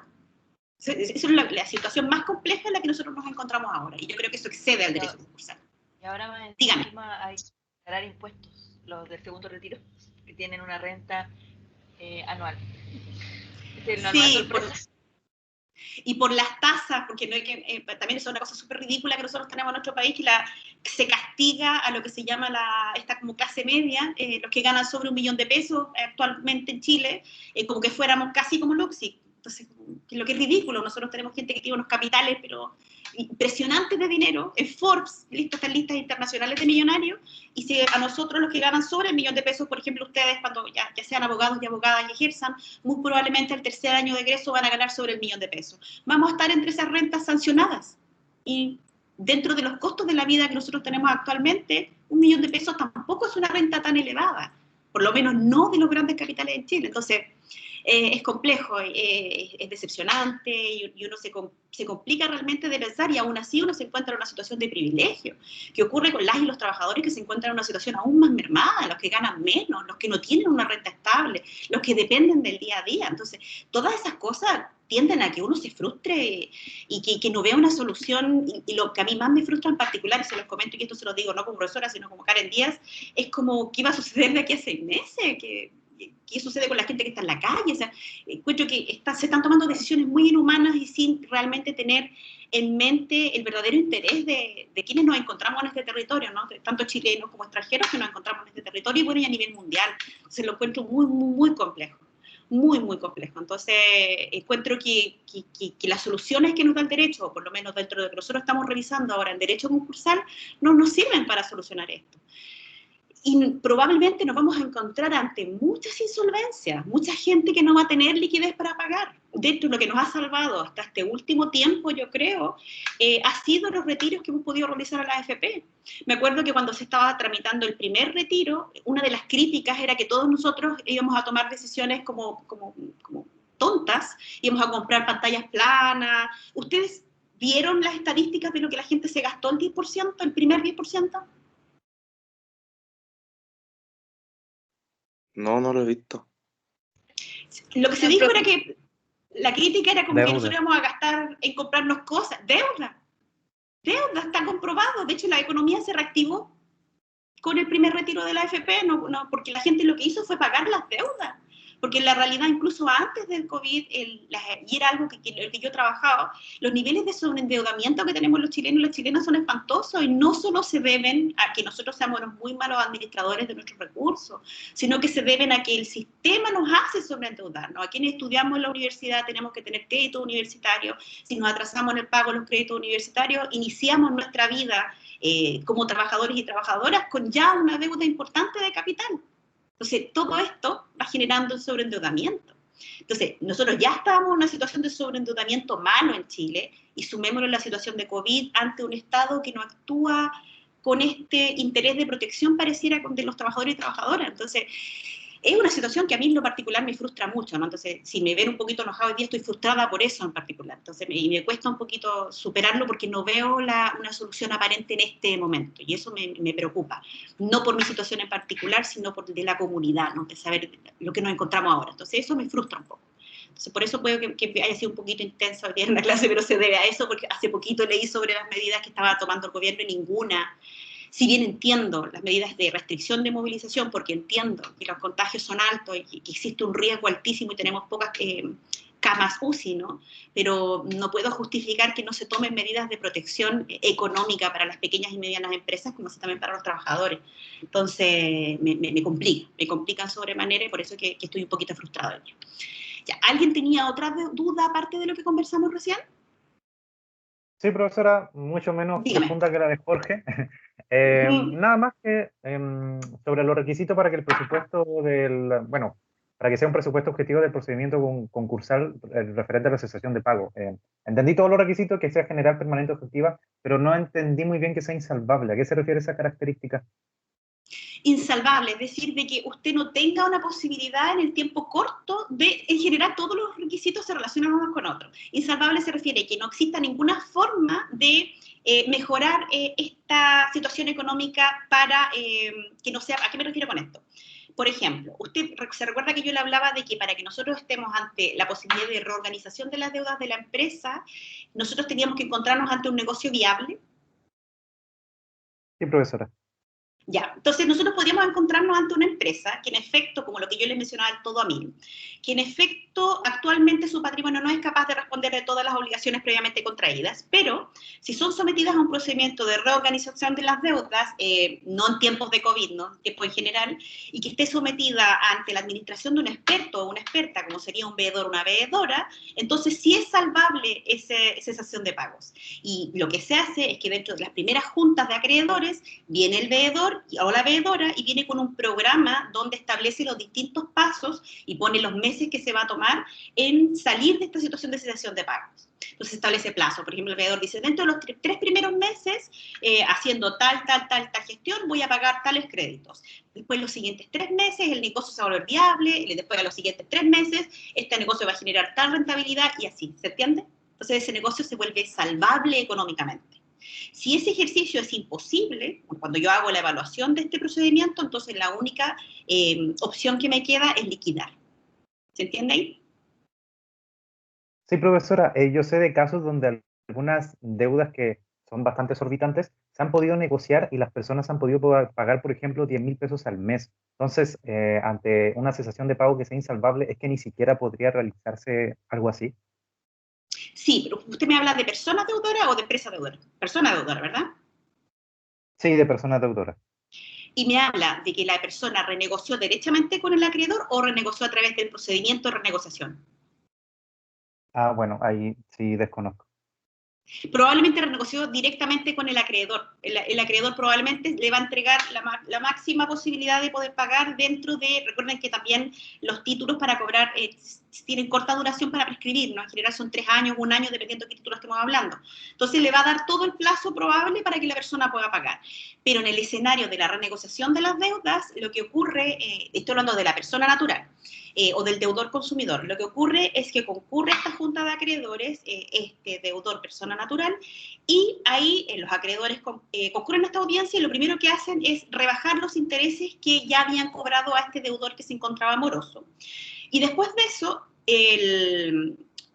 Esa es la situación más compleja en la que nosotros nos encontramos ahora, y yo creo que eso excede al derecho concursal. Y ahora más Dígame. encima hay que pagar impuestos, los del segundo retiro, que tienen una renta anual. ¿Es el Sí, y por las tasas, porque no hay que, también es una cosa súper ridícula que nosotros tenemos en nuestro país, que se castiga a lo que se llama esta como clase media, los que ganan sobre $1 millón actualmente en Chile, como que fuéramos casi como Luxi. Entonces, lo que es ridículo, nosotros tenemos gente que tiene unos capitales, pero impresionantes de dinero, en Forbes, estas listas internacionales de millonarios, y si a nosotros los que ganan sobre $1 millón, por ejemplo, ustedes cuando ya sean abogados y abogadas y ejerzan, muy probablemente el tercer año de egreso van a ganar sobre $1 millón. Vamos a estar entre esas rentas sancionadas, y dentro de los costos de la vida que nosotros tenemos actualmente, $1 millón tampoco es una renta tan elevada, por lo menos no de los grandes capitales en Chile. Entonces, es complejo, es decepcionante, y uno se complica realmente de pensar, y aún así uno se encuentra en una situación de privilegio, que ocurre con las y los trabajadores que se encuentran en una situación aún más mermada, los que ganan menos, los que no tienen una renta estable, los que dependen del día a día. Entonces, todas esas cosas tienden a que uno se frustre y que no vea una solución, y lo que a mí más me frustra en particular, y se los comento, y esto se lo digo no como profesora, sino como Karen Díaz, es como, ¿qué va a suceder de aquí a 6 meses? ¿Qué sucede con la gente que está en la calle? O sea, encuentro que se están tomando decisiones muy inhumanas y sin realmente tener en mente el verdadero interés de quienes nos encontramos en este territorio, ¿no? Tanto chilenos como extranjeros que nos encontramos en este territorio y bueno, y a nivel mundial. Entonces lo encuentro muy complejo, muy complejo. Entonces encuentro que las soluciones que nos da el derecho, o por lo menos dentro de lo que nosotros estamos revisando ahora en derecho concursal, no nos sirven para solucionar esto. Y probablemente nos vamos a encontrar ante muchas insolvencias, mucha gente que no va a tener liquidez para pagar. De hecho, lo que nos ha salvado hasta este último tiempo, yo creo, ha sido los retiros que hemos podido realizar a la AFP. Me acuerdo que cuando se estaba tramitando el primer retiro, una de las críticas era que todos nosotros íbamos a tomar decisiones como tontas, íbamos a comprar pantallas planas. ¿Ustedes vieron las estadísticas de lo que la gente se gastó el 10%, el primer 10%? No, no lo he visto. Lo que se dijo era que la crítica era como Deuda. que nosotros íbamos a gastar en comprarnos cosas. Deuda, está comprobado. De hecho, la economía se reactivó con el primer retiro de la AFP, no, porque la gente lo que hizo fue pagar las deudas. Porque en la realidad, incluso antes del COVID, y era algo que yo trabajaba, los niveles de sobreendeudamiento que tenemos los chilenos y las chilenas son espantosos y no solo se deben a que nosotros seamos los muy malos administradores de nuestros recursos, sino que se deben a que el sistema nos hace sobreendeudarnos. A quienes estudiamos en la universidad tenemos que tener crédito universitario. Si nos atrasamos en el pago de los créditos universitarios, iniciamos nuestra vida como trabajadores y trabajadoras con ya una deuda importante de capital. Entonces, todo esto va generando un sobreendeudamiento. Entonces, nosotros ya estábamos en una situación de sobreendeudamiento malo en Chile y sumémoslo en la situación de COVID ante un Estado que no actúa con este interés de protección pareciera de los trabajadores y trabajadoras. Entonces, es una situación que a mí en lo particular me frustra mucho, ¿no? Entonces, si me ven un poquito enojado hoy día, estoy frustrada por eso en particular. Entonces, me cuesta un poquito superarlo porque no veo una solución aparente en este momento. Y eso me preocupa. No por mi situación en particular, sino por de la comunidad, ¿no? De saber lo que nos encontramos ahora. Entonces, eso me frustra un poco. Entonces, por eso puedo que haya sido un poquito intensa hoy día en la clase, pero se debe a eso, porque hace poquito leí sobre las medidas que estaba tomando el gobierno y ninguna. Si bien entiendo las medidas de restricción de movilización, porque entiendo que los contagios son altos y que existe un riesgo altísimo y tenemos pocas camas UCI, ¿no? Pero no puedo justificar que no se tomen medidas de protección económica para las pequeñas y medianas empresas, como así también para los trabajadores. Entonces, me complican sobremanera y por eso que estoy un poquito frustrada. Ya, ¿alguien tenía otra duda aparte de lo que conversamos recién? Sí, profesora, mucho menos Dígame. profunda que la de Jorge. Nada más que sobre los requisitos para que el presupuesto para que sea un presupuesto objetivo del procedimiento concursal referente a la cesación de pago. Entendí todos los requisitos, que sea general, permanente, objetiva, pero no entendí muy bien que sea insalvable. ¿A qué se refiere esa característica? Insalvable, es decir, de que usted no tenga una posibilidad en el tiempo corto de, en general, todos los requisitos se relacionan unos con otros. Insalvable se refiere a que no exista ninguna forma de mejorar esta situación económica para que no sea. ¿A qué me refiero con esto? Por ejemplo, usted se recuerda que yo le hablaba de que para que nosotros estemos ante la posibilidad de reorganización de las deudas de la empresa, nosotros teníamos que encontrarnos ante un negocio viable. Sí, profesora. Ya, entonces nosotros podríamos encontrarnos ante una empresa que en efecto, como lo que yo les mencionaba, el todo a 1000, que en efecto actualmente su patrimonio no es capaz de responder de todas las obligaciones previamente contraídas, pero si son sometidas a un procedimiento de reorganización de las deudas, no en tiempos de COVID, ¿no? En tiempos en general, y que esté sometida ante la administración de un experto o una experta, como sería un veedor o una veedora, entonces sí es salvable esa cesación de pagos. Y lo que se hace es que dentro de las primeras juntas de acreedores viene el veedor o la veedora y viene con un programa donde establece los distintos pasos y pone los meses que se va a tomar en salir de esta situación de cesación de pagos. Entonces establece plazo. Por ejemplo, el veedor dice, dentro de los 3 primeros meses, haciendo tal gestión, voy a pagar tales créditos. Después, los siguientes 3 meses, el negocio se va a volver viable, y después, a los siguientes 3 meses, este negocio va a generar tal rentabilidad y así, ¿se entiende? Entonces, ese negocio se vuelve salvable económicamente. Si ese ejercicio es imposible, cuando yo hago la evaluación de este procedimiento, entonces la única opción que me queda es liquidar. ¿Se entiende ahí? Sí, profesora, yo sé de casos donde algunas deudas que son bastante exorbitantes se han podido negociar y las personas han podido pagar, por ejemplo, 10.000 pesos al mes. Entonces, ante una cesación de pago que sea insalvable, ¿es que ni siquiera podría realizarse algo así? Sí, pero usted me habla de personas deudoras o de empresas deudoras. Persona deudora, ¿verdad? Sí, de personas deudoras. Y me habla de que la persona renegoció derechamente con el acreedor o renegoció a través del procedimiento de renegociación. Ah, bueno, ahí sí desconozco. Probablemente renegoció directamente con el acreedor. El acreedor probablemente le va a entregar la máxima posibilidad de poder pagar dentro de, recuerden que también los títulos para cobrar tienen corta duración para prescribir, ¿no? En general son 3 años, 1 año, dependiendo de qué título estemos hablando. Entonces le va a dar todo el plazo probable para que la persona pueda pagar. Pero en el escenario de la renegociación de las deudas, lo que ocurre, estoy hablando de la persona natural, o del deudor consumidor. Lo que ocurre es que concurre esta junta de acreedores, este deudor persona natural, y ahí los acreedores concurren a esta audiencia y lo primero que hacen es rebajar los intereses que ya habían cobrado a este deudor que se encontraba moroso. Y después de eso,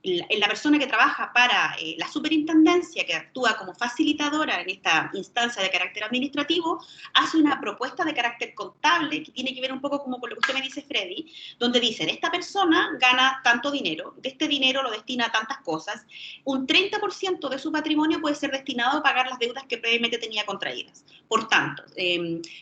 la persona que trabaja para la superintendencia, que actúa como facilitadora en esta instancia de carácter administrativo, hace una propuesta de carácter contable que tiene que ver un poco como con lo que usted me dice, Freddy, donde dicen, esta persona gana tanto dinero, de este dinero lo destina a tantas cosas, un 30% de su patrimonio puede ser destinado a pagar las deudas que previamente tenía contraídas. Por tanto,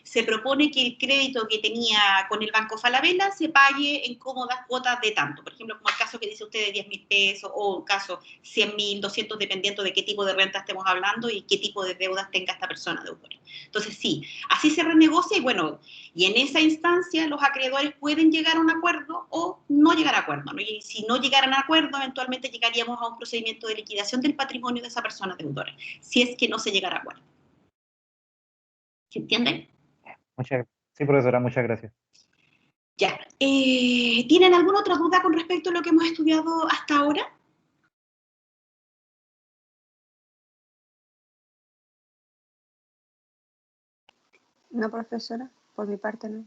se propone que el crédito que tenía con el Banco Falabella se pague en cómodas cuotas de tanto. Por ejemplo, como el caso que dice usted de 10.000 pesos o un caso 100.000, 200, dependiendo de qué tipo de renta estemos hablando y qué tipo de deudas tenga esta persona deudora. Entonces, sí, así se renegocia y bueno, y en esa instancia los acreedores pueden llegar a un acuerdo o no llegar a acuerdo, ¿no? Y si no llegaran a acuerdo, eventualmente llegaríamos a un procedimiento de liquidación del patrimonio de esa persona deudora, si es que no se llegara a acuerdo. ¿Se entienden? Sí, profesora, muchas gracias. Ya. ¿Tienen alguna otra duda con respecto a lo que hemos estudiado hasta ahora? No, profesora, por mi parte no.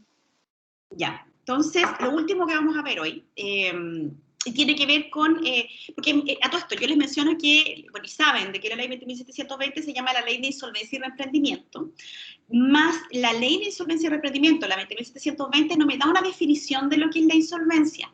Ya. Entonces, lo último que vamos a ver hoy tiene que ver con, porque a todo esto yo les menciono que, bueno, y saben de que la ley 20.720 se llama la ley de insolvencia y reemprendimiento, más la ley de insolvencia y reemprendimiento, la 20.720, no me da una definición de lo que es la insolvencia.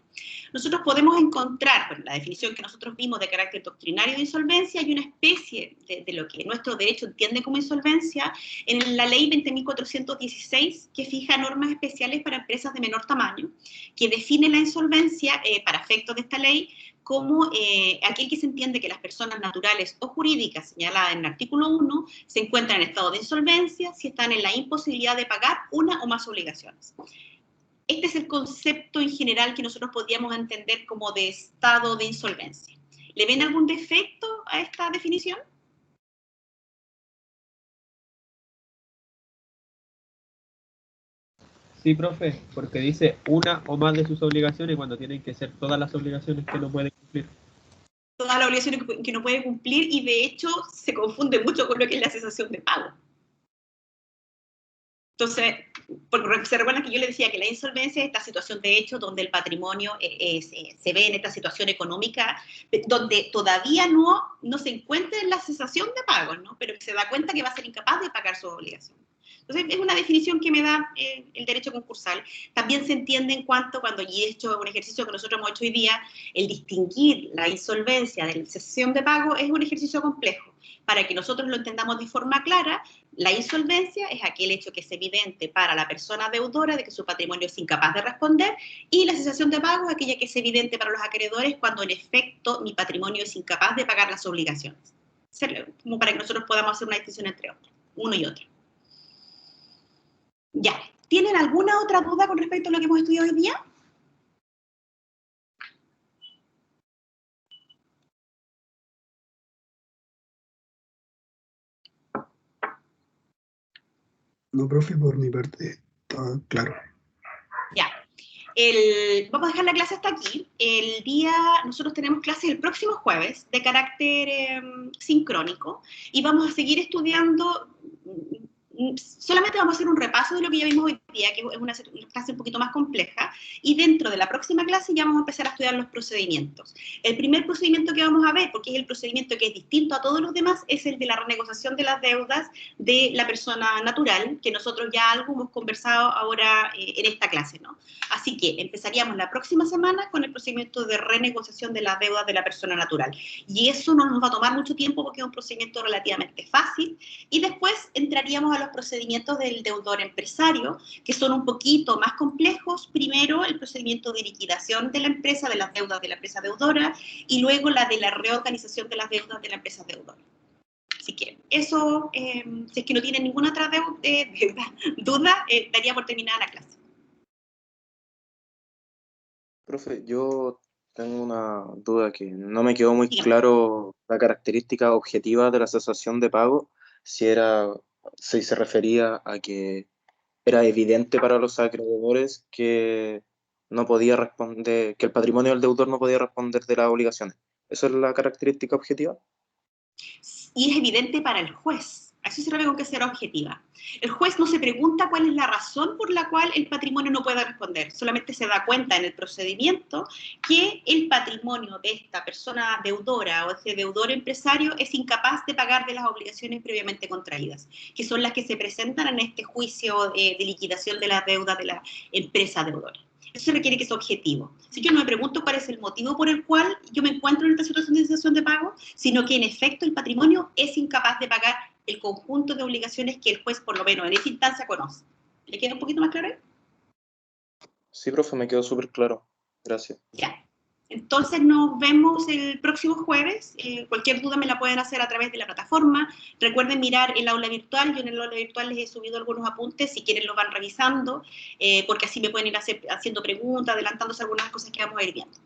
Nosotros podemos encontrar, bueno, la definición que nosotros vimos de carácter doctrinario de insolvencia y una especie de lo que nuestro derecho entiende como insolvencia en la ley 20.416, que fija normas especiales para empresas de menor tamaño, que define la insolvencia para efectos de esta ley como aquel que se entiende que las personas naturales o jurídicas señaladas en el artículo 1 se encuentran en estado de insolvencia si están en la imposibilidad de pagar una o más obligaciones. Este es el concepto en general que nosotros podríamos entender como de estado de insolvencia. ¿Le ven algún defecto a esta definición? Sí, profe, porque dice una o más de sus obligaciones cuando tienen que ser todas las obligaciones que no puede cumplir. Todas las obligaciones que no puede cumplir y de hecho se confunde mucho con lo que es la cesación de pago. Entonces, porque se recuerdan que yo les decía que la insolvencia es esta situación de hecho donde el patrimonio se ve en esta situación económica donde todavía no se encuentra en la cesación de pagos, ¿no? Pero que se da cuenta que va a ser incapaz de pagar su obligación. Entonces, es una definición que me da el derecho concursal. También se entiende en cuanto, cuando y he hecho un ejercicio que nosotros hemos hecho hoy día, el distinguir la insolvencia de la cesación de pago es un ejercicio complejo. Para que nosotros lo entendamos de forma clara, la insolvencia es aquel hecho que es evidente para la persona deudora de que su patrimonio es incapaz de responder, y la cesación de pago es aquella que es evidente para los acreedores cuando en efecto mi patrimonio es incapaz de pagar las obligaciones. Como para que nosotros podamos hacer una distinción entre uno y otro. Ya. ¿Tienen alguna otra duda con respecto a lo que hemos estudiado hoy día? No, profe, por mi parte está claro. Ya. Vamos a dejar la clase hasta aquí. Nosotros tenemos clases el próximo jueves de carácter sincrónico y vamos a seguir estudiando solamente vamos a hacer un repaso de lo que ya vimos hoy día, que es una clase un poquito más compleja, y dentro de la próxima clase ya vamos a empezar a estudiar los procedimientos. El primer procedimiento que vamos a ver, porque es el procedimiento que es distinto a todos los demás, es el de la renegociación de las deudas de la persona natural, que nosotros ya algo hemos conversado ahora en esta clase, ¿no? Así que empezaríamos la próxima semana con el procedimiento de renegociación de las deudas de la persona natural. Y eso no nos va a tomar mucho tiempo porque es un procedimiento relativamente fácil, y después entraríamos a los procedimientos del deudor empresario, que son un poquito más complejos. Primero, el procedimiento de liquidación de la empresa, de las deudas de la empresa deudora, y luego la de la reorganización de las deudas de la empresa deudora. Así que eso, si es que no tienen ninguna otra duda, daría por terminada la clase. Profe, yo tengo una duda que no me quedó muy Dígame. claro la característica objetiva de la cesación de pago, si se refería a que era evidente para los acreedores que no podía responder, que el patrimonio del deudor no podía responder de las obligaciones. ¿Eso es la característica objetiva? Y es evidente para el juez. A eso se refiere con que será objetiva. El juez no se pregunta cuál es la razón por la cual el patrimonio no puede responder, solamente se da cuenta en el procedimiento que el patrimonio de esta persona deudora o ese deudor empresario es incapaz de pagar de las obligaciones previamente contraídas, que son las que se presentan en este juicio de liquidación de las deudas de la empresa deudora. Eso requiere que sea objetivo. Si yo no me pregunto cuál es el motivo por el cual yo me encuentro en esta situación de cesación de pago, sino que en efecto el patrimonio es incapaz de pagar el conjunto de obligaciones que el juez, por lo menos en esa instancia, conoce. ¿Le queda un poquito más claro? Sí, profe, me quedó súper claro. Gracias. Ya. Entonces nos vemos el próximo jueves. Cualquier duda me la pueden hacer a través de la plataforma. Recuerden mirar el aula virtual. Yo en el aula virtual les he subido algunos apuntes. Si quieren los van revisando, porque así me pueden ir haciendo preguntas, adelantándose algunas cosas que vamos a ir viendo.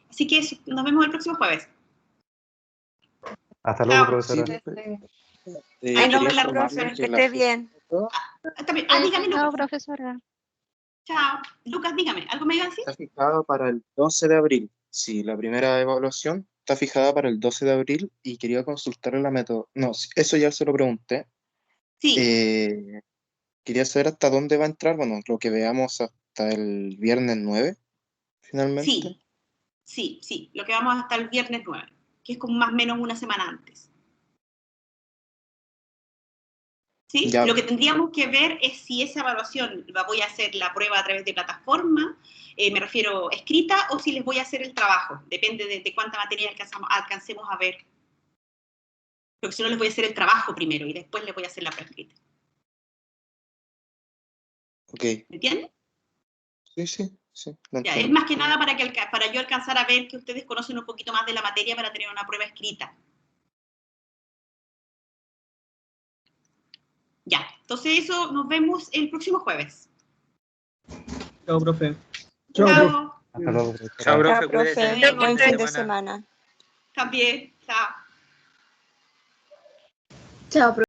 Así que nos vemos el próximo jueves. Hasta luego, Chao. profesora. Sí, profe. Ahí nos Quería ven la informarle profesora. Que que la esté bien. También, dígame, Chao, Lucas. profesora. Chao. Lucas, dígame, ¿algo me iba a decir? está fijada para el 12 de abril. Sí, la primera evaluación está fijada para el 12 de abril y quería consultarle la método. No, sí, eso ya se lo pregunté. Sí, Quería saber hasta dónde va a entrar. Bueno, lo que veamos hasta el viernes 9, finalmente. sí. Lo que vamos hasta el viernes 9, que es como más o menos una semana antes. ¿Sí? Ya. Lo que tendríamos que ver es si esa evaluación la voy a hacer la prueba a través de plataforma, me refiero escrita, o si les voy a hacer el trabajo. Depende de cuánta materia alcancemos a ver. Porque si no les voy a hacer el trabajo primero y después les voy a hacer la prueba escrita. Ok. ¿Me entienden? Sí, lo Ya, es entiendo. más que nada para yo alcanzar a ver que ustedes conocen un poquito más de la materia para tener una prueba escrita. Ya, entonces eso, nos vemos el próximo jueves. Chao, profe. Chao. Hasta luego, profesora. Chao, profe, Chao, cuídese. profe. Buen Buen fin fin de de semana. También, chao. Chao,